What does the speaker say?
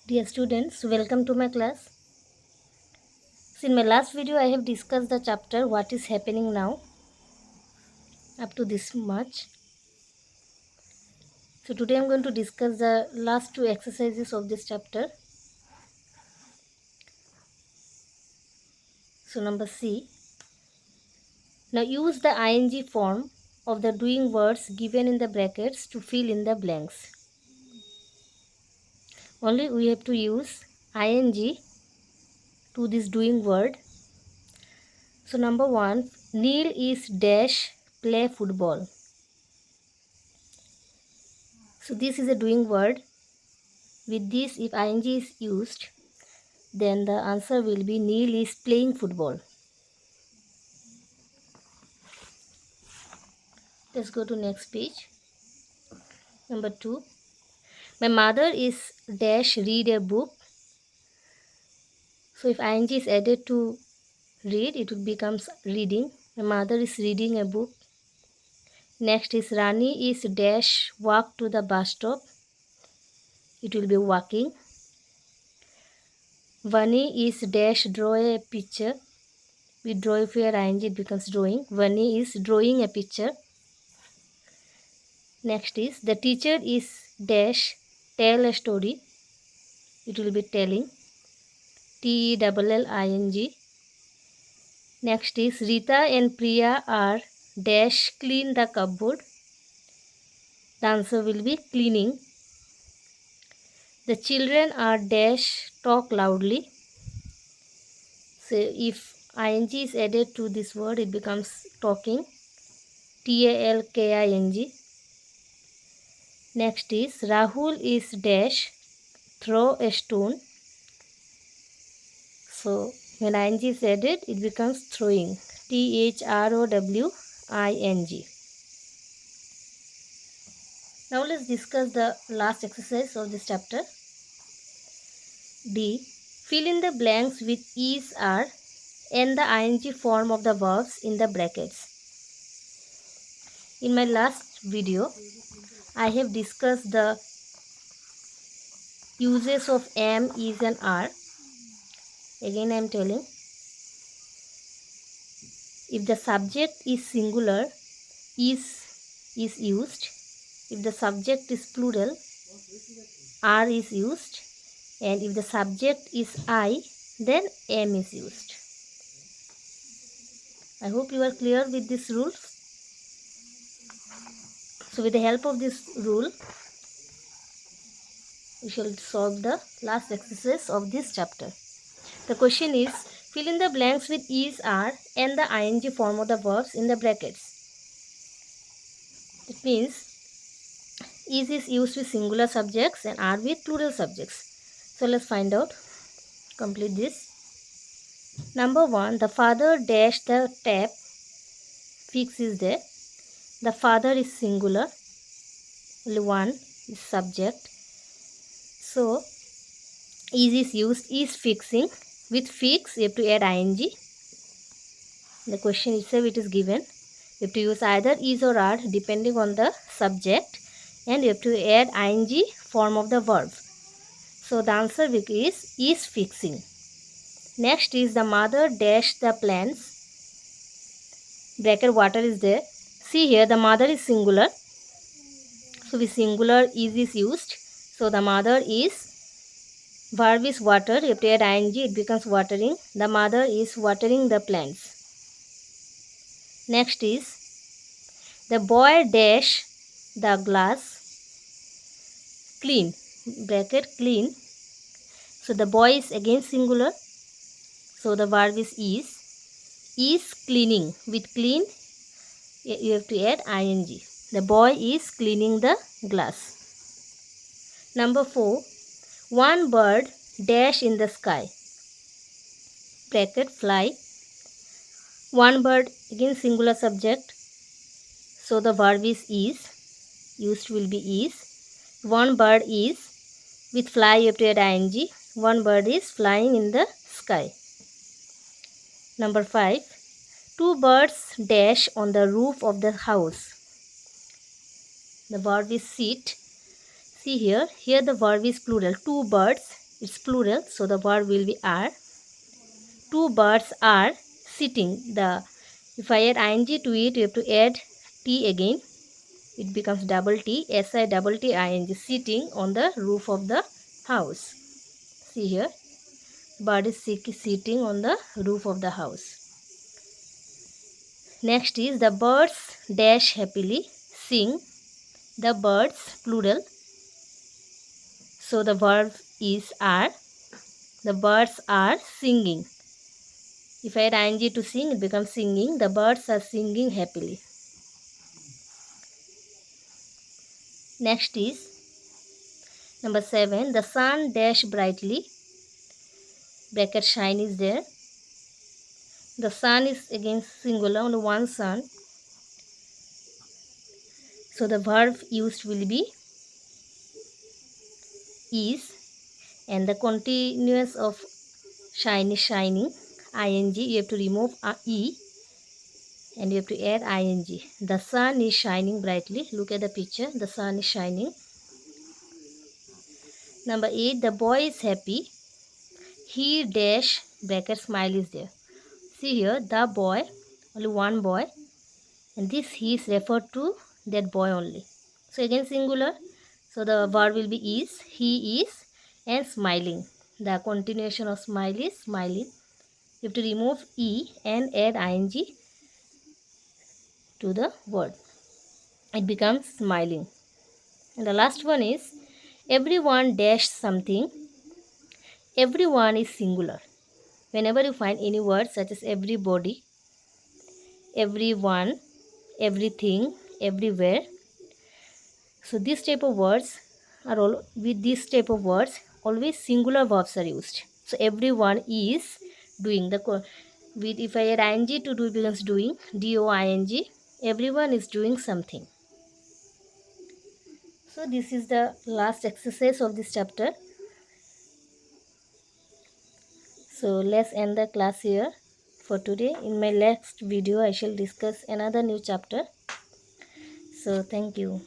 Dear students, welcome to my class. So in my last video, I have discussed the chapter what is happening now up to this much. So today I am going to discuss the last two exercises of this chapter. So number C. Now use the ing form of the doing words given in the brackets to fill in the blanks. Only we have to use ing to this doing word. So number 1, Neil is dash play football. So this is a doing word. With this, if ing is used, then the answer will be Neil is playing football. Let's go to next page. Number 2. My mother is dash read a book. So if ing is added to read, it will becomes reading. My mother is reading a book. Next is Rani is dash walk to the bus stop. It will be walking. Vani is dash draw a picture. We draw if we are ing, it becomes drawing. Vani is drawing a picture. Next is the teacher is dash tell a story. It will be telling. Telling. Next is Rita and Priya are dash clean the cupboard. The answer will be cleaning. The children are dash talk loudly. So if ing is added to this word, it becomes talking. Talking. Next is Rahul is dash throw a stone. So when ing is added, it becomes throwing. Throwing. Now let's discuss the last exercise of this chapter. D. Fill in the blanks with is, are, and the ing form of the verbs in the brackets. In my last video, I have discussed the uses of am, is, and are. Again I am telling. If the subject is singular, is used. If the subject is plural, are is used. And if the subject is I, then am is used. I hope you are clear with this rule. So with the help of this rule, we shall solve the last exercise of this chapter. The question is, fill in the blanks with is, are, and the ing form of the verbs in the brackets. It means is used with singular subjects and are with plural subjects. So let's find out. Complete this. Number 1, the father dash the tap. Fix is there. The father is singular. Only one is subject. So is used. Is fixing. With fix, you have to add ing. The question itself it is given. You have to use either is or are depending on the subject, and you have to add ing form of the verb. So the answer is fixing. Next is the mother dash the plants. Bracket water is there. See here the mother is singular. So with singular is used. So the mother is, verb is water. You have to add ing, it becomes watering. The mother is watering the plants. Next is the boy dash the glass. Clean. Bracket clean. So the boy is again singular. So the verb is. Is cleaning. With clean, you have to add ing. The boy is cleaning the glass. Number 4. One bird dash in the sky. Bracket fly. One bird, again singular subject. So the verb is. Used will be is. One bird is. With fly you have to add ing. One bird is flying in the sky. Number 5. Two birds dash on the roof of the house. The verb is sit. See here. Here the verb is plural. Two birds. it's plural, so the verb will be are. Two birds are sitting. If I add ing to it, you have to add t again. It becomes double T, SI double T ing, sitting on the roof of the house. See here, bird is sitting on the roof of the house. Next is the birds dash happily sing. The birds, plural, so the verb is are. The birds are singing. If I add ing to sing, it becomes singing. The birds are singing happily. Next is number 7. The sun dash brightly. Bracket shine is there. The sun is again singular, only one sun. So the verb used will be is, and the continuous of shine is shining, ing, you have to remove e and you have to add ing. The sun is shining brightly. Look at the picture, the sun is shining. Number 8. The boy is happy. He dash, bracket smile is there. See here, the boy, only one boy, and this he is referred to that boy only. So again singular, so the verb will be is, he is, and smiling. The continuation of smile is smiling. You have to remove e and add ing to the word. It becomes smiling. And the last one is everyone dash something. Everyone is singular. Whenever you find any word such as everybody, everyone, everything, everywhere, so this type of words are all, with this type of words always singular verbs are used. So everyone is doing the with, if I add ing to do, it becomes doing, doing. Everyone is doing something. So this is the last exercise of this chapter. So let's end the class here for today. In my next video I shall discuss another new chapter. So thank you.